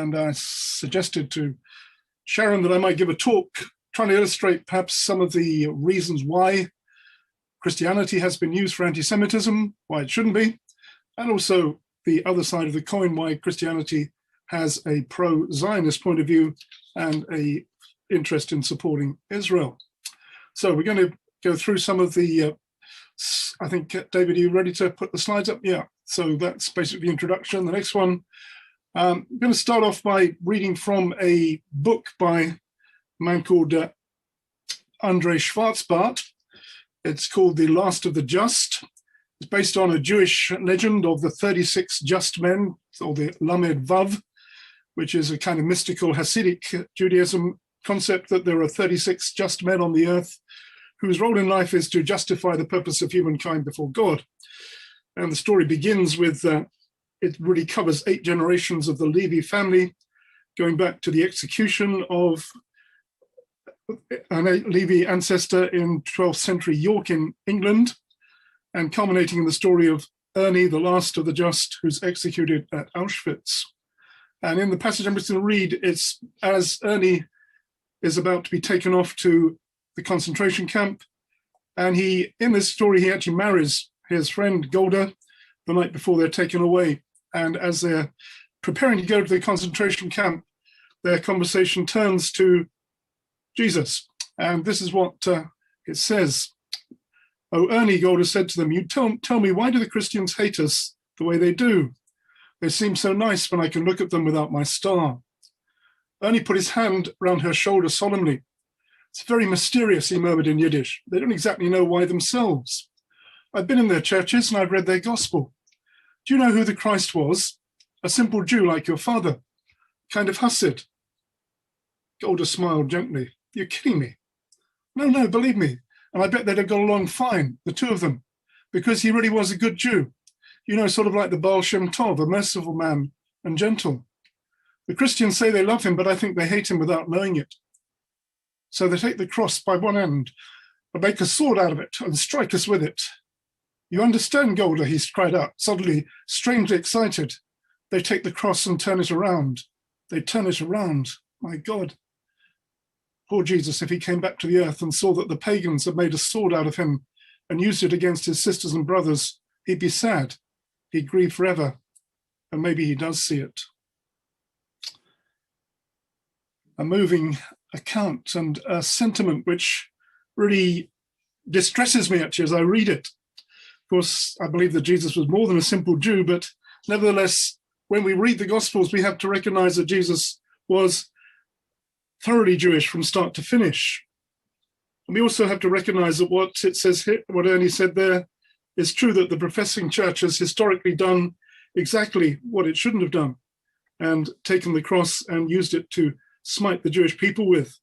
and I suggested to Sharon that I might give a talk trying to illustrate perhaps some of the reasons why Christianity has been used for anti-Semitism, why it shouldn't be, and also the other side of the coin, why Christianity has a pro-Zionist point of view and a interest in supporting Israel. So we're going to go through some of the, I think, David, are you ready to put the slides up? Yeah, so that's basically the introduction. The next one, I'm going to start off by reading from a book by a man called Andrei Schwarzbart. It's called The Last of the Just. It's based on a Jewish legend of the 36 just men, or the Lamed Vav, which is a kind of mystical Hasidic Judaism concept that there are 36 just men on the earth whose role in life is to justify the purpose of humankind before God. And the story begins with, it really covers 8 generations of the Levi family, going back to the execution of a Levi ancestor in 12th century York in England, and culminating in the story of Ernie, the last of the just, who's executed at Auschwitz. And in the passage I'm just going to read, it's as Ernie is about to be taken off to the concentration camp. And in this story, he actually marries his friend Golda the night before they're taken away. And as they're preparing to go to the concentration camp, their conversation turns to Jesus. And this is what it says. "Oh, Ernie," Golda said to them, "you tell me, why do the Christians hate us the way they do? They seem so nice when I can look at them without my star." Ernie put his hand round her shoulder solemnly. "It's very mysterious," he murmured in Yiddish. "They don't exactly know why themselves. I've been in their churches and I've read their gospel. Do you know who the Christ was? A simple Jew like your father, kind of Hasid." Golda smiled gently. "You're kidding me." No, believe me. And I bet they'd have got along fine, the two of them, because he really was a good Jew. You know, sort of like the Baal Shem Tov, a merciful man and gentle. The Christians say they love him, but I think they hate him without knowing it. So they take the cross by one end and make a sword out of it and strike us with it. "You understand, Golda," he cried out, suddenly strangely excited. "They take the cross and turn it around. They turn it around. My God. Poor Jesus, if he came back to the earth and saw that the pagans had made a sword out of him and used it against his sisters and brothers, he'd be sad. He'd grieve forever. And maybe he does see it." A moving account and a sentiment which really distresses me actually as I read it. Of course, I believe that Jesus was more than a simple Jew, but nevertheless, when we read the Gospels, we have to recognize that Jesus was thoroughly Jewish from start to finish. And we also have to recognize that what it says here, what Ernie said there, is true, that the professing church has historically done exactly what it shouldn't have done and taken the cross and used it to smite the Jewish people with.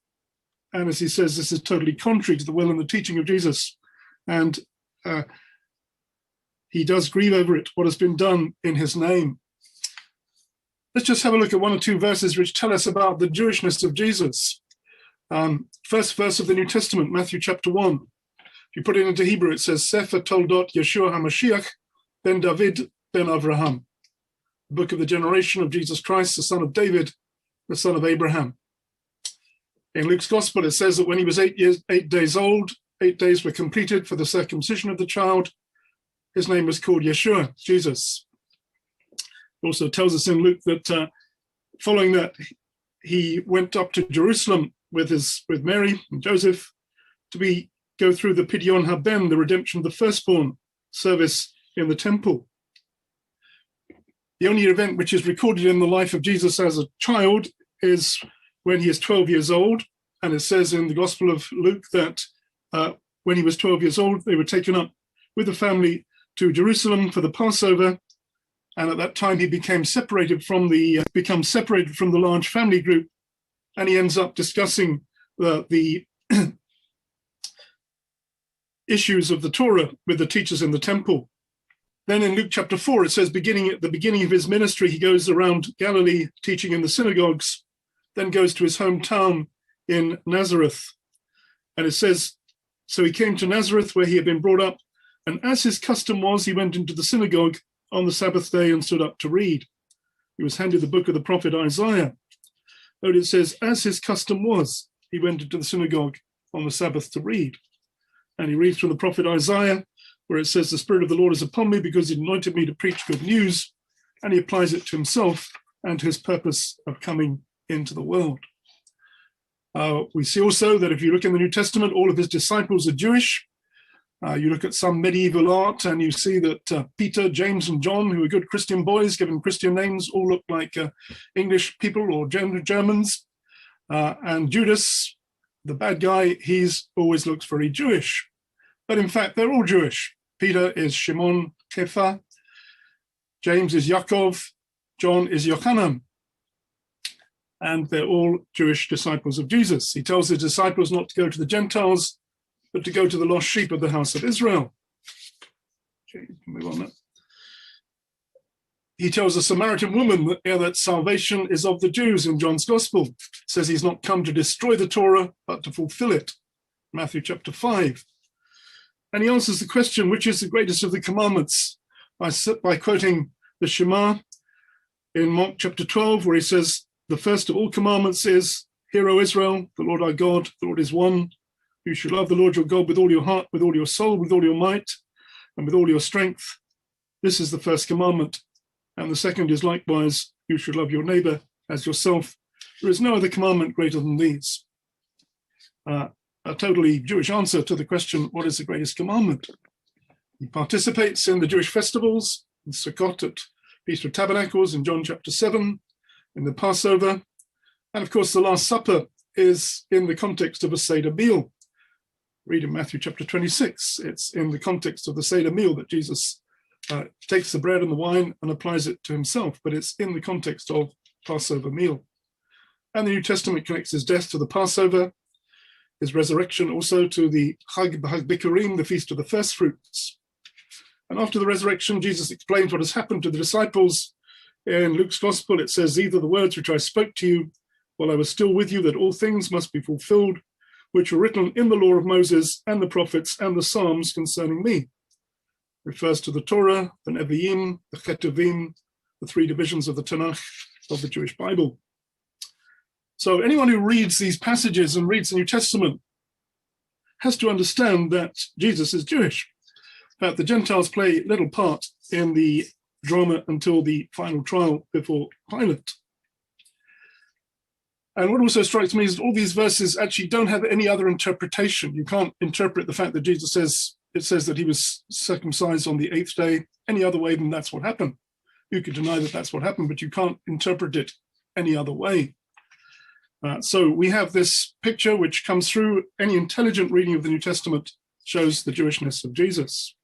And as he says, this is totally contrary to the will and the teaching of Jesus. And he does grieve over it, what has been done in his name. Let's just have a look at 1 or 2 verses which tell us about the Jewishness of Jesus. First verse of the New Testament, Matthew chapter 1. If you put it into Hebrew, it says, Sefer Toldot Yeshua HaMashiach ben David ben Avraham. The book of the generation of Jesus Christ, the son of David, the son of Abraham. In Luke's gospel, it says that when he was 8 days old, 8 days were completed for the circumcision of the child. His name was called Yeshua, Jesus. It also tells us in Luke that following that, he went up to Jerusalem with Mary and Joseph to go through the Pidyon Haben, the redemption of the firstborn service in the temple. The only event which is recorded in the life of Jesus as a child is when he is 12 years old. And it says in the Gospel of Luke that when he was 12 years old, they were taken up with the family to Jerusalem for the Passover. And at that time, he becomes separated from the large family group, and he ends up discussing the issues of the Torah with the teachers in the temple. Then in Luke chapter 4, it says, at the beginning of his ministry, he goes around Galilee teaching in the synagogues, then goes to his hometown in Nazareth. And it says, so he came to Nazareth where he had been brought up, and as his custom was, he went into the synagogue on the Sabbath day and stood up to read. he was handed the book of the prophet Isaiah. But it says, as his custom was, he went into the synagogue on the Sabbath to read. And he reads from the prophet Isaiah, where it says, the Spirit of the Lord is upon me because he anointed me to preach good news. And he applies it to himself and his purpose of coming into the world. We see also that if you look in the New Testament, all of his disciples are Jewish. You look at some medieval art and you see that Peter, James, and John, who are good Christian boys, given Christian names, all look like English people or Germans. And Judas, the bad guy, he's always looks very Jewish. But in fact, they're all Jewish. Peter is Shimon Kepha. James is Yaakov. John is Yochanan. And they're all Jewish disciples of Jesus. He tells his disciples not to go to the Gentiles, but to go to the lost sheep of the house of Israel. Okay, move on now. He tells a Samaritan woman that salvation is of the Jews in John's Gospel. It says he's not come to destroy the Torah, but to fulfill it. Matthew chapter 5. And he answers the question, which is the greatest of the commandments, by quoting the Shema in Mark chapter 12, where he says, the first of all commandments is, hear, O Israel, the Lord our God, the Lord is one. You should love the Lord your God with all your heart, with all your soul, with all your might, and with all your strength. This is the first commandment. And the second is likewise, you should love your neighbor as yourself. There is no other commandment greater than these. A totally Jewish answer to the question, what is the greatest commandment? He participates in the Jewish festivals, in Sukkot at Feast of Tabernacles in John chapter 7, in the Passover. And of course, the Last Supper is in the context of a Seder meal. Read in Matthew chapter 26. It's in the context of the Seder meal that Jesus takes the bread and the wine and applies it to himself, but it's in the context of Passover meal. And the New Testament connects his death to the Passover, his resurrection also to the Chag Bikurim, the Feast of the First Fruits. And after the resurrection, Jesus explains what has happened to the disciples. In Luke's Gospel, it says, these are the words which I spoke to you while I was still with you, that all things must be fulfilled, which were written in the law of Moses and the prophets and the Psalms concerning me. Refers to the Torah, the Nevi'im, the Ketuvim, the three divisions of the Tanakh of the Jewish Bible. So anyone who reads these passages and reads the New Testament has to understand that Jesus is Jewish. That the Gentiles play little part in the drama until the final trial before Pilate. And what also strikes me is that all these verses actually don't have any other interpretation. You can't interpret the fact that Jesus says, it says that he was circumcised on the 8th day any other way than that's what happened. You could deny that that's what happened, but you can't interpret it any other way. So we have this picture which comes through. Any intelligent reading of the New Testament shows the Jewishness of Jesus.